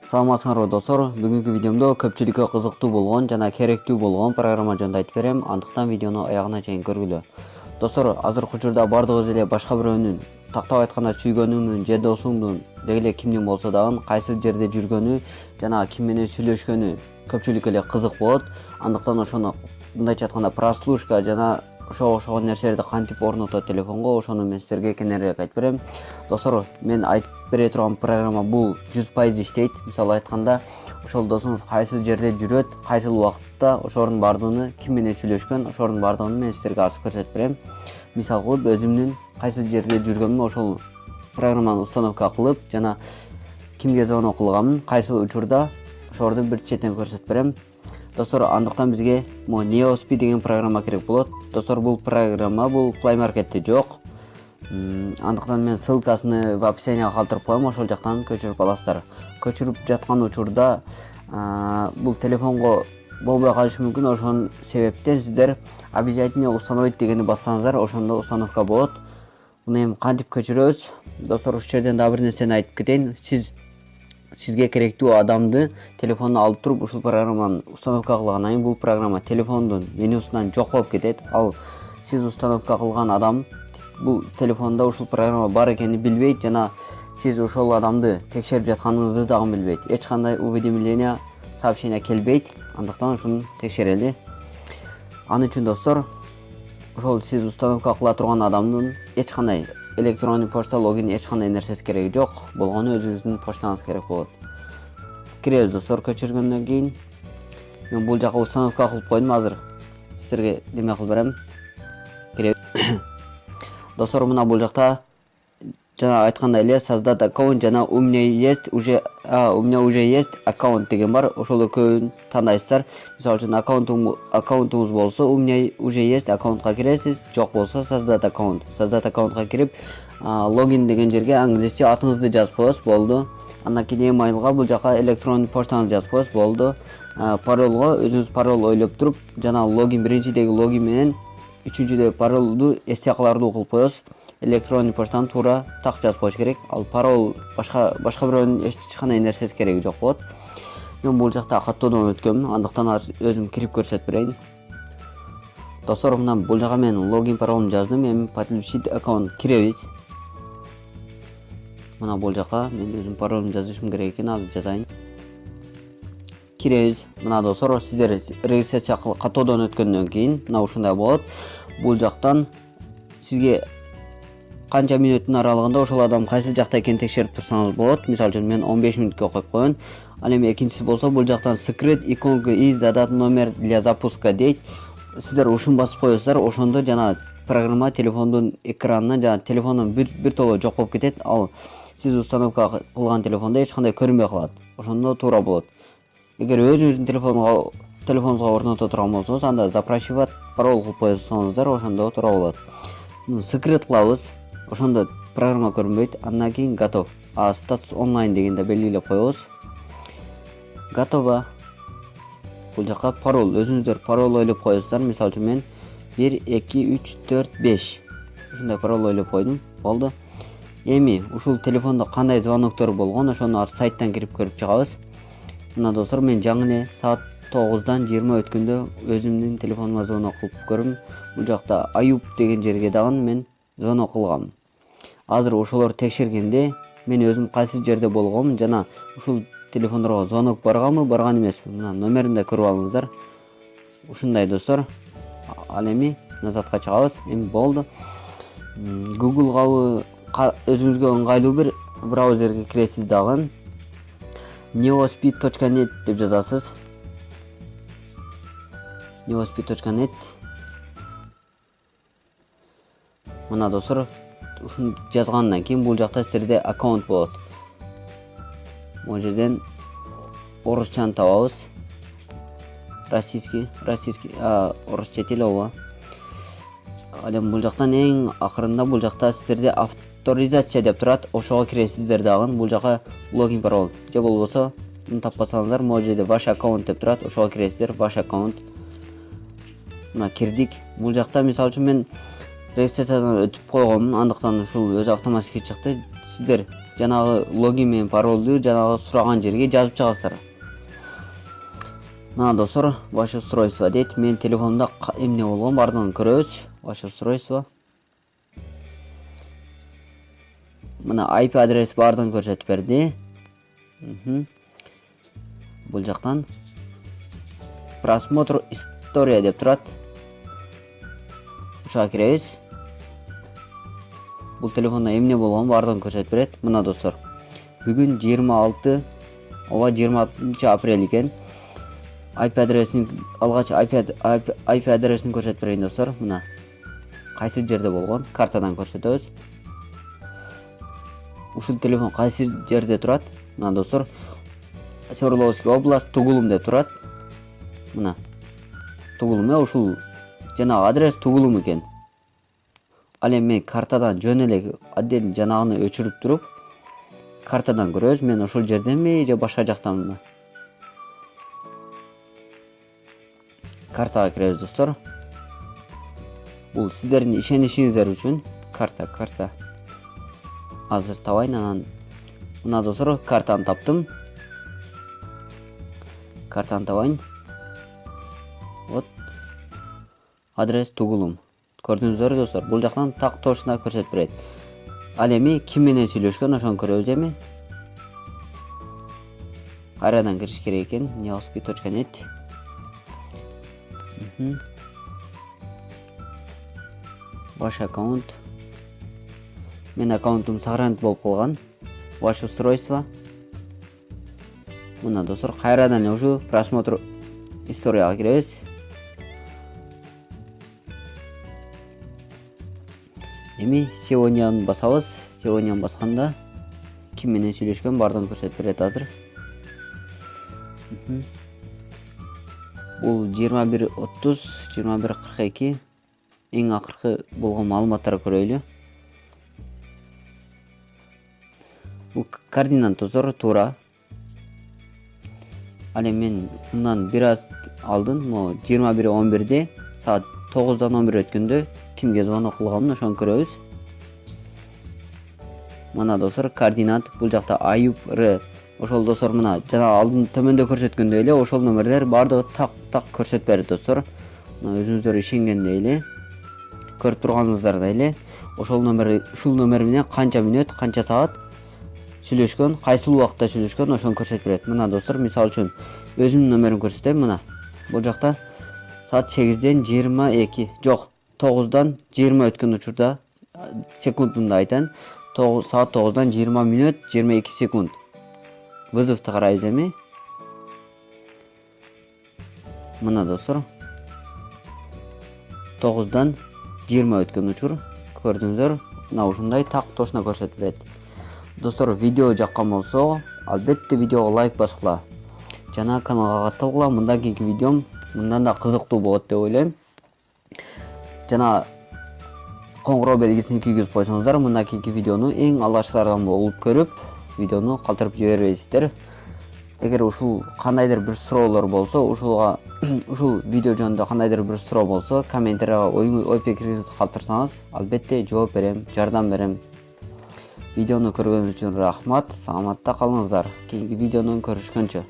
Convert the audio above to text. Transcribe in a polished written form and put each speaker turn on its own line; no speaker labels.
Саламатсыңарбы достор, бүгүнкү видеомдо көпчүлүккө кызыктуу болгон жана керектүү болгон программа жөнүндө айтып берем, андыктан видеону аягына чейин көргүлө. Достор, азыркы учурда бардыгыбыз эле башка бирөөнүн, тактап айтканда сүйгөнүңдүн же досуңдун, деги эле кимдин болсо дагы кайсы жерде жүргөнү жана ким менен сүйлөшкөнү көпчүлүккө эле кызык болот. Андыктан ошону мындайча айтканда прослушка жана ошого окшогон нерселерди кантип орнотот телефонго, ошону мен силерге кененирээк айтып берем. Достор, мен айтып бере турган программа бул 100% иштейт. Мисалы айтканда, ошол досуңуз кайсы жерде жүрөт, кайсыл убакытта, ошолордун баардыгын ким менен сүйлөшкөн, ошолордун баардыгын мен силерге ачып көрсөтүп берем. Мисал кылып, өзүмдүн кайсы жерде жүргөнүмдү ошол программаны установка кылып жана кимге звонок кылганмын, кайсы учурда ошолорду бир четтен көрсөтүп берем. Достор, андыктан бизге Neosp деген программа керек болот. Достор, бул программа бул Play Market'те жок. Андыктан мен ссылкасын в описанияга калтырып коем, ошол жактан көчүрүп аласыздар. Көчүрүп жаткан учурда бул телефонго болбой калышы мүмкүн, ошонун себептен сиздер обязательно установить дегенди бассаңыздар, ошондо установка болот. Муну эми кантип көчүрөбүз? Достор, ушул жерден дагы бир нерсени айтып кетейин. Сизге керектүү адамды телефонуна алып туруп ушул программаны установка кылгандан кийин бул программа телефондун менюсунан жок болуп кетет. Ал сиз установка кылган адам бул телефонда ушул программа бар экенин билбейт жана сиз ошол адамды текшерип жатканыңызды дагы билбейт. Эч кандай уведомление, сообщение келбейт. Андыктан ушуну текшерели. Аны үчүн достор, ошол сиз установка кыла турган адамдын эч кандай электронный почта логин эч кандай нерсеси кереги жок. Болгону өзүңүздүн почтаңыз керек болот. Киребиз достор, көчүргөндөн кийин. Мен бул жака установка кылып койдум, азыр силерге неме кылып берем. Киребиз. Достор, мына бул жакта жана айткандай эле создать аккаунт жана у меня уже есть аккаунт деген бар. Ошол экөөнү тандайсыздар. Мисалы үчүн аккаунтуңуз болсо, у меня уже есть аккаунтка киресиз, жок болсо создать аккаунт. Создать аккаунтка кирип, логин деген жерге англисче атыңызды жазып коесуз, болду. Андан кийин emailга бул жака электрондук почтаңызды жазып коесуз, болду. Паролго өзүңүз парол ойлоп туруп, жана логин биринчидеги логин менен үчүнчүдө паролду эсте каларлуу кылып коесуз. Электронный почтаны туура так жазып коюш керек. Ал парол башка бирөөнүн эч кандай нерсеси кереги жок болот. Мен бул жакта каттоодон өткөм, андыктан өзүм кирип көрсөтүп берейин. Достор, мына бул жака мен логин паролумду жаздым. Эми подключить аккаунт киребиз. Мына бул жака мен өзүм паролумду жазышым керек экен, азыр жазайын. Киребиз. Мына достор, сиздер регистрация каттоодон өткөндөн кийин мына ушундай болот. Бул жактан сизге канча мүнөттүн аралыгында ошол адам кайсы жакта экенин текшерип турсаңыз болот. Мисалы үчүн мен 15 мүнөткө коюп коеюн. Ал эми экинчиси болсо бул жактан скрыть иконка и задать номер для запуска дейт. Сиздер ушун басып коесуздар, ошондо жана программа телефондун экранынан жана телефондон бир толо жок болуп кетет. Ал сиз установка кылган телефондо эч кандай көрүнбөй калат. Ошондо туура болот. Эгер өзүңүздүн телефонуңузга орното турган болсоңуз, анда запрашивать парол кылып койсоңуздар, ошондо туура болот. Скрыть кылабыз. Ошондо программа көрүнбөйт. Андан кийин готов. Статус онлайн дегенде белгилеп коебуз. Готово. Бул жака парол, өзүңүздөр парол ойлоп коесуздар. Мисалы үчүн мен 1 2 3 4 5 ушундай парол ойлоп койдум. Болду. Эми ушул телефондо кандай звоноктор болгон, ошону сайттан кирип көрүп чыгабыз. Мына достор, мен жаңы эле саат 9-дан 20 өткөндө өзүмдүн телефонума звонок кылып көрдүм. Бул жакта Аюп деген жерге дагы мен звонок кылгам. Азыр ошолор текшергенде мен өзүм кайсы жерде болгонмун жана ушул телефондорго звонок барганбы, барган эмеспи. Мына номерин да көрүп алыңыздар. Ушундай достор. Ал эми назадка чыгабыз. Эми болду. Google'га өзүңүзгө ыңгайлуу бир браузерге киресиз дагы. neosp.net деп жазасыз. neosp.net. Мына достор, ушуну жазгандан кийин бул жакта сиздерде аккаунт болот. Бул жерден орусчаны табабыз. Российский, орусча тил ооба. Ал эми бул жактан эң акырында бул жакта сиздерде авторизация деп турат. Ошого киресиздер дагы. Бул жака логин парол. Же болбосо муну таппасаңыздар, могу жерде ваш аккаунт деп турат. Ошого киресиздер, ваш аккаунт. Мына кирдик. Бул жакта мисалы үчүн мен регистрациядан өтүп койгонмун, андыктан ушул өзү автоматически чыкты. сиздер жанагы логин менен паролду жанагы сураган жерге жазып чыгасыздар. Мына достор, ваше устройство дейт. Мен телефонумда эмне болгон бардыгын көрөбүз. Ваше устройство. Мына IP адрес бардыгын көрсөтүп берди. Бул жактан просмотр история деп турат. Ушуга киребиз. Бул телефонда эмне болгон бардыгын көрсөтүп берет. Мына достор, бүгүн 26 апрель экен. IP адресин алгач IP адресин көрсөтүп берейин достор. Мына кайсы жерде болгон картадан көрсөтөбүз. Ушул телефон кайсы жерде турат? Мына достор, Свердловский область, Тугулум деп турат. Мына Тугулум, ушул жанагы адрес Тугулум экен. Ал эми мен картадан жөн эле отдельно жанагыны өчүрүп туруп картадан көрөбүз. Мен ошол жерденби же башка жактанбы? Картага киребиз достор. Бул сиздердин ишенишиңиздер үчүн карта. Азыр табайын, анан мына достор, картаны таптым. Картаны табайын. Вот. Адрес Тугулум. Көрдүңүздөр достор, бул жактан так точно көрсөтүп берет. Ал эми ким менен сүйлөшкөн, ошону көрөбүз эми. Кайрадан кириш керек экен. neospi.net. Ваш аккаунт. Мен аккаунтум сохранить болуп калган. Ваше устройство. Мына достор, кайрадан ушу просмотр историяга киребиз. Эми сегодняны басабыз. Сегодняны басканда ким менен сүйлөшкөн бардыгын көрсөтүп берет азыр. Бул 21:30, 21:42. Эң акыркы болгон маалыматтарды көрөлү. Бул координат достор, туура. Ал эми мен мындан бир аз алдын 21:11 саат 9-дан 11 өткөндө кимге звонок кылганмын, ошону көрөбүз. Мына достор, координат бул жакта Аюп Р. Ошол достор, мына жана алдын төмөндө көрсөткөндөй эле ошол номерлер бардыгы так көрсөтүп берет достор. Мына өзүңүздөр ишенгендей эле, көрүп турганыңыздардай эле ушул номер менен канча мүнөт, канча саат сүйлөшкөн, кайсыл убакытта сүйлөшкөн, ошону көрсөтүп берет. Мына достор, мисалы үчүн өзүмдүн номеримди көрсөтөм. Мына бул жакта саат 8-ден 22, жок, 9-дан 20 өткөн учурда секундунда айтайын. Саат 9-дан 20 мүнөт 22 секунд. Вызовду карайбыз эми. Мына достор, 9-дан 20 өткөн учур көрдүңүздөр. Мына ушундай так точно көрсөтүп берет. Достор, видео жаккан болсо, албетте видеого лайк баскыла. Жана каналга катталгыла. Мындан кийинки видеом мындан да кызыктуу болот деп ойлойм. Жана коңгуроо белгисин күйгүзүп койсоңуздар, мындан кийинки видеону эң алгачкылардан болуп көрүп, видеону калтырып жибербейсиздер. Эгер ушул кандайдыр бир суроолор болсо, ушул видео жөнүндө кандайдыр бир суроо болсо, комментарийга ой пикириңизди калтырсаңыз, албетте жооп берем, жардам берем. Видеону көргөнүңүз үчүн рахмат. Саламатта калыңыздар. Кийинки видеодон көрүшкөнчө.